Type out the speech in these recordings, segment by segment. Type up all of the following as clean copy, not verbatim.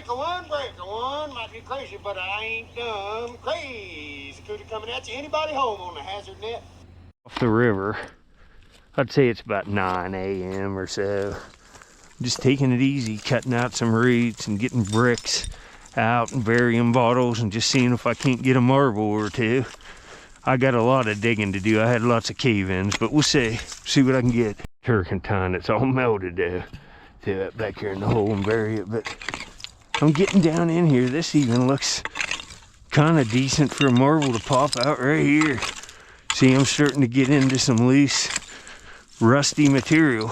breaker one. Might be crazy, but I ain't dumb. Crazy cootie coming at you. Anybody home on the hazard net? Off the river. I'd say it's about 9 a.m. or so. Just taking it easy, cutting out some roots and getting bricks out and burying bottles and just seeing if I can't get a marble or two. I got a lot of digging to do. I had lots of cave-ins, but we'll see what I can get. Turpentine, it's all melted there. Throw it back here in the hole and bury it, but I'm getting down in here. This even looks kind of decent for a marble to pop out right here. See, I'm starting to get into some loose, rusty material.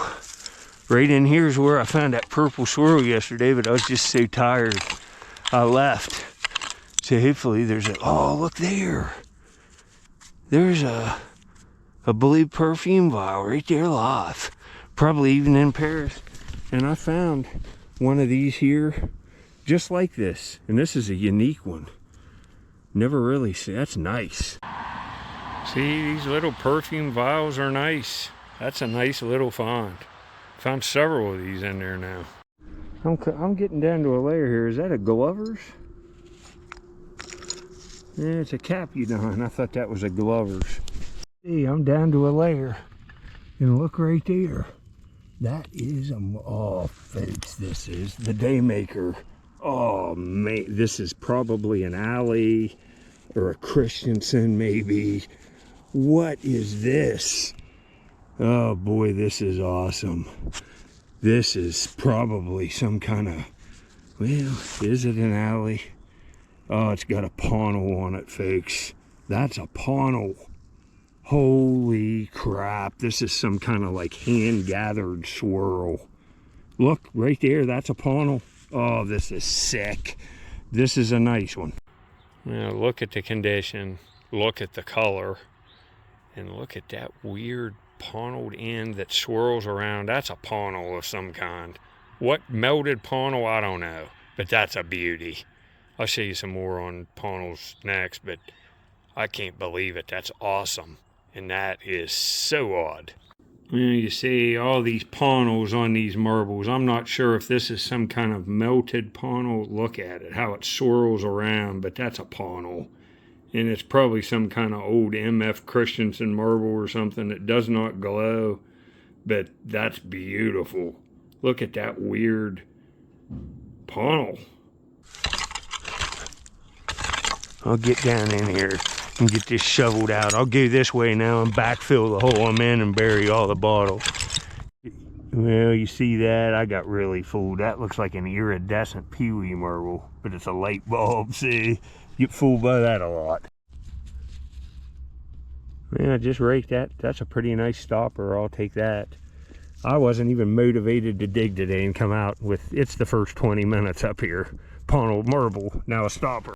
Right in here is where I found that purple swirl yesterday, but I was just so tired I left. So hopefully there's a, oh, look there. There's a blue perfume vial right there live. Probably even in Paris. And I found one of these here just like this. And this is a unique one. Never really see, that's nice. See, these little perfume vials are nice. That's a nice little find. Found several of these in there now. I'm getting down to a layer here. Is that a Glover's? Yeah, it's a Capudan. I thought that was a Glover's. See, I'm down to a layer. And look right there. That is a, oh folks, this is the Daymaker. Oh man, this is probably an Alley or a Christensen maybe. What is this? Oh boy, this is awesome. This is probably some kind of, well, is it an Alley? Oh, it's got a Pontil on it, folks. That's a Pontil. Holy crap, this is some kind of like hand-gathered swirl. Look, right there, that's a Pontil. Oh, this is sick. This is a nice one. Now, look at the condition, look at the color, and look at that weird Pontil end that swirls around. That's a Pontil of some kind. What melted Pontil, I don't know, but that's a beauty. I'll show you some more on Pontils next, but I can't believe it. That's awesome. And that is so odd. You see all these Pontils on these marbles. I'm not sure if this is some kind of melted Pontil. Look at it, how it swirls around, but that's a Pontil. And it's probably some kind of old M.F. Christensen marble or something that does not glow, but that's beautiful. Look at that weird Pontil. I'll get down in here and get this shoveled out. I'll go this way now and backfill the hole I'm in and bury all the bottles. Well, you see that? I got really fooled. That looks like an iridescent peewee marble, but it's a light bulb, see? Get fooled by that a lot. Yeah, just rake that. That's a pretty nice stopper. I'll take that. I wasn't even motivated to dig today and come out with, it's the first 20 minutes up here. Pontil marble, now a stopper.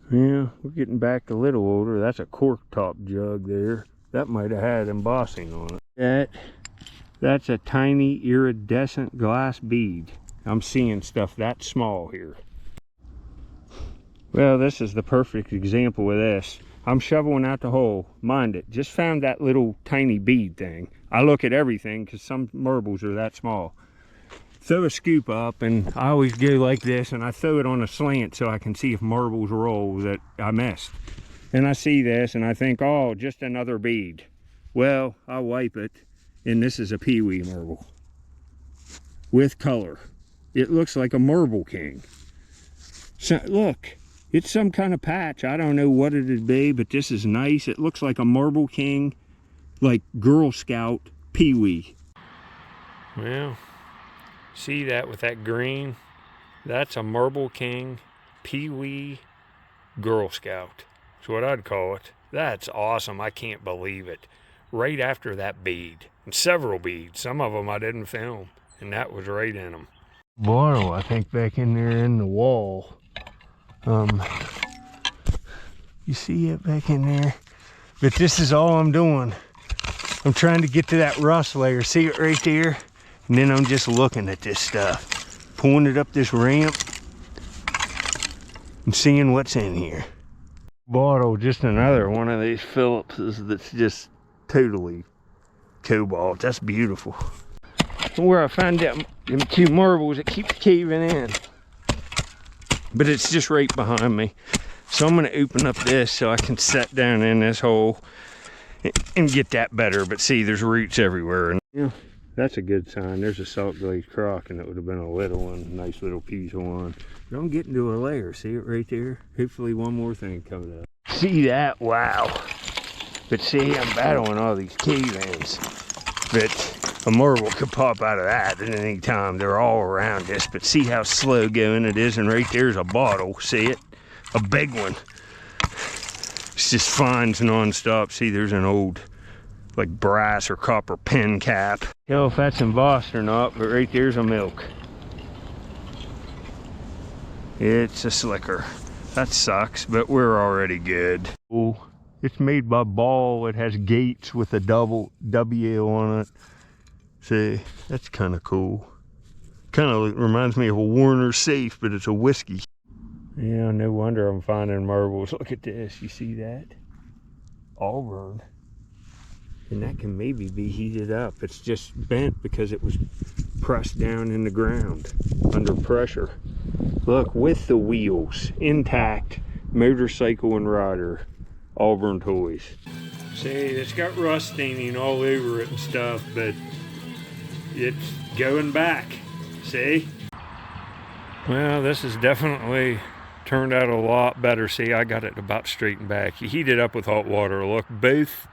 Yeah, we're getting back a little older. That's a cork top jug there. That might have had embossing on it. That's a tiny iridescent glass bead. I'm seeing stuff that small here. Well, this is the perfect example of this. I'm shoveling out the hole. Mind it, just found that little tiny bead thing. I look at everything because some marbles are that small. Throw a scoop up, and I always go like this, and I throw it on a slant so I can see if marbles roll that I missed. And I see this, and I think, oh, just another bead. Well, I wipe it, and this is a peewee marble with color. It looks like a Marble King. So, look, it's some kind of patch. I don't know what it'd be, but this is nice. It looks like a Marble King, like Girl Scout peewee. Well, see that with that green? That's a Marble King peewee Girl Scout. That's what I'd call it. That's awesome. I can't believe it. Right after that bead. And several beads. Some of them I didn't film. And that was right in them. Bottle, I think, back in there in the wall. You see it back in there? But this is all I'm doing. I'm trying to get to that rust layer. See it right there? And then I'm just looking at this stuff. Pulling it up this ramp. And seeing what's in here. Bottle, just another one of these Phillipses that's just totally cobalt. That's beautiful. Where I found them two marbles that keep caving in. but it's just right behind me. So I'm gonna open up this so I can set down in this hole and get that better. But see, there's roots everywhere. And yeah, that's a good sign. There's a salt glazed crock, and it would have been a little one, nice little piece of one. But I'm getting to a layer. See it right there? Hopefully one more thing comes up. See that? Wow. But see, I'm battling all these cave-ins. But a marble could pop out of that at any time. They're all around this. But see how slow going it is? And right there's a bottle. See it? A big one. It's just finds non-stop. See, there's an old like brass or copper pen cap. You know if that's embossed or not, but right there's a milk. It's a slicker. That sucks, but we're already good. Oh, it's made by Ball. It has gates with a double W on it. See, that's kind of cool. Kind of reminds me of a Warner safe, but it's a whiskey. Yeah, no wonder I'm finding marbles. Look at this. You see that? Auburn. And that can maybe be heated up. It's just bent because it was pressed down in the ground under pressure. Look, with the wheels intact, motorcycle and rider, Auburn toys. See, it's got rust staining all over it and stuff, but it's going back. See? Well, this is definitely turned out a lot better. See, I got it about straightened back. You heat it up with hot water. Look, both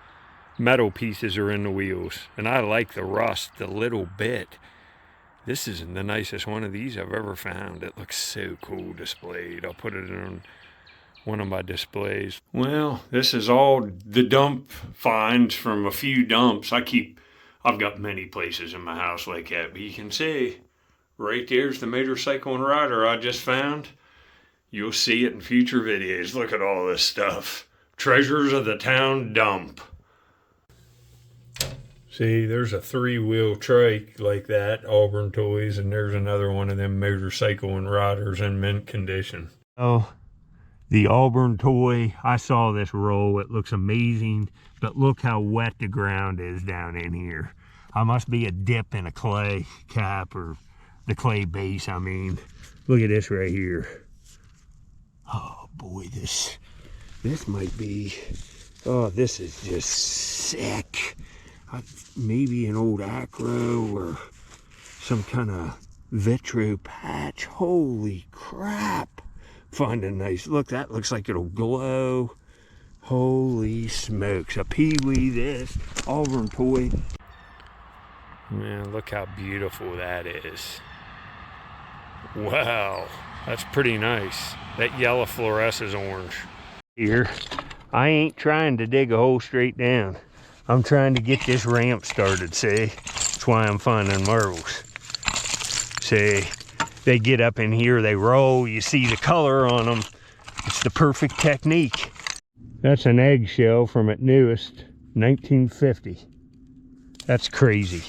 metal pieces are in the wheels, and I like the rust a little bit. This isn't the nicest one of these I've ever found. It looks so cool displayed. I'll put it on one of my displays. Well, this is all the dump finds from a few dumps. I've got many places in my house like that, but you can see right there's the motorcycle and rider I just found. You'll see it in future videos. Look at all this stuff. Treasures of the town dump. See, there's a 3-wheel trike like that, Auburn toys, and there's another one of them motorcycle and riders in mint condition. Oh, the Auburn toy, I saw this roll. It looks amazing, but look how wet the ground is down in here. I must be a dip in a clay cap, or the clay base, I mean. Look at this right here. Oh boy, this might be, oh, this is just sick. Maybe an old acro or some kind of vitro patch. Holy crap. Find a nice, look, that looks like it'll glow. Holy smokes. A Pee-wee, this Auburn toy. Man, look how beautiful that is. Wow, that's pretty nice. That yellow fluoresces orange. Here, I ain't trying to dig a hole straight down. I'm trying to get this ramp started, see? That's why I'm finding marbles. See, they get up in here, they roll, you see the color on them. It's the perfect technique. That's an eggshell from at newest, 1950. That's crazy.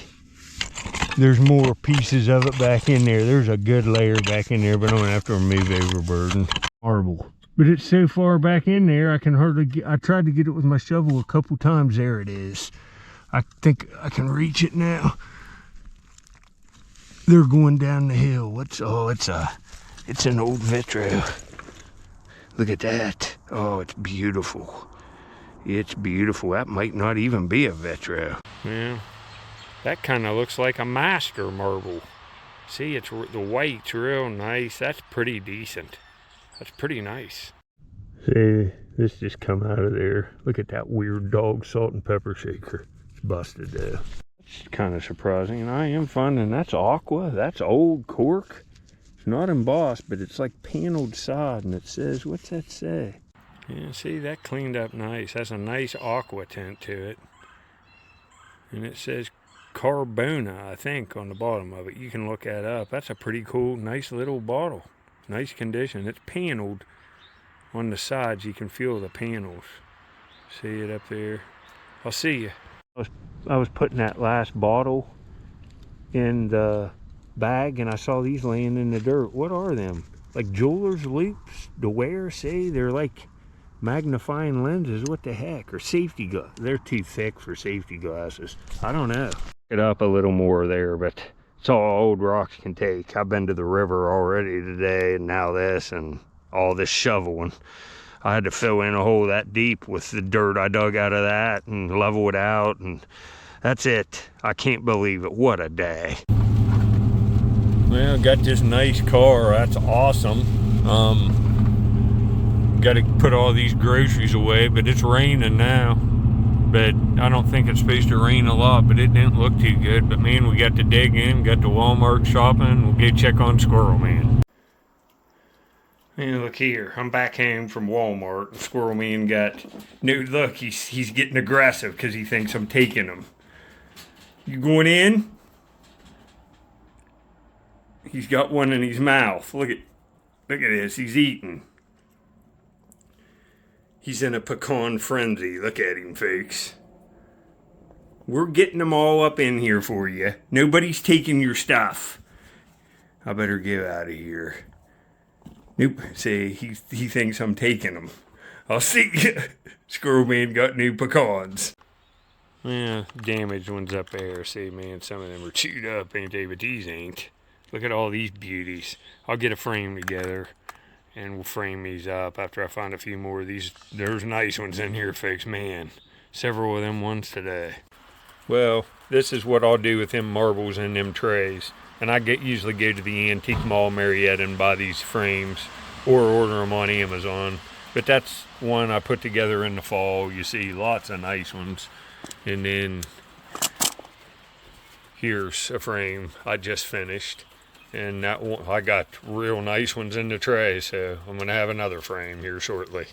There's more pieces of it back in there. There's a good layer back in there, but I'm gonna have to remove overburden. Marble. But it's so far back in there, I can hardly get, I tried to get it with my shovel a couple times. There it is. I think I can reach it now. They're going down the hill. What's, oh, it's an old vitro. Look at that. Oh, it's beautiful. It's beautiful. That might not even be a vitro. Yeah, that kind of looks like a master marble. See, it's the white's real nice. That's pretty decent. That's pretty nice. See, this just come out of there. Look at that weird dog salt and pepper shaker. It's busted though. It's kind of surprising, and I am finding that's aqua. That's old cork. It's not embossed, but it's like paneled side, and it says, what's that say? Yeah, see, that cleaned up nice. Has a nice aqua tint to it. And it says Carbona, I think, on the bottom of it. You can look that up. That's a pretty cool, nice little bottle. Nice condition. It's paneled on the sides. You can feel the panels. See it up there? I'll see you. I was putting that last bottle in the bag, and I saw these laying in the dirt. What are them? Like jeweler's loops to wear? See, they're like magnifying lenses. What the heck? Or safety glasses. They're too thick for safety glasses. I don't know. It up a little more there, but That's all old rocks can take. I've been to the river already today, and now this, and all this shoveling. I had to fill in a hole that deep with the dirt I dug out of that and level it out, and that's it. I can't believe it. What a day. Well, got this nice car. That's awesome. Got to put all these groceries away, but it's raining now. But I don't think it's supposed to rain a lot, but it didn't look too good. But man, we got to dig in, got to Walmart shopping. We'll go check on Squirrel Man. Man, look here. I'm back home from Walmart. And Squirrel Man got no look. He's getting aggressive because he thinks I'm taking him. You going in? He's got one in his mouth. Look at this. He's eating. He's in a pecan frenzy. Look at him, folks. We're getting them all up in here for you. Nobody's taking your stuff. I better get out of here. Nope. See, he thinks I'm taking them. I'll see you. Squirrel Man got new pecans. Yeah, damaged ones up there. See, man, some of them are chewed up, ain't they? But these ain't. Look at all these beauties. I'll get a frame together, and we'll frame these up after I find a few more of these. There's nice ones in here, folks. Man, several of them ones today. Well, this is what I'll do with them marbles in them trays. And I usually go to the Antique Mall Marietta and buy these frames or order them on Amazon. But that's one I put together in the fall. You see lots of nice ones. And then here's a frame I just finished. And that one, I got real nice ones in the tray, so I'm going to have another frame here shortly.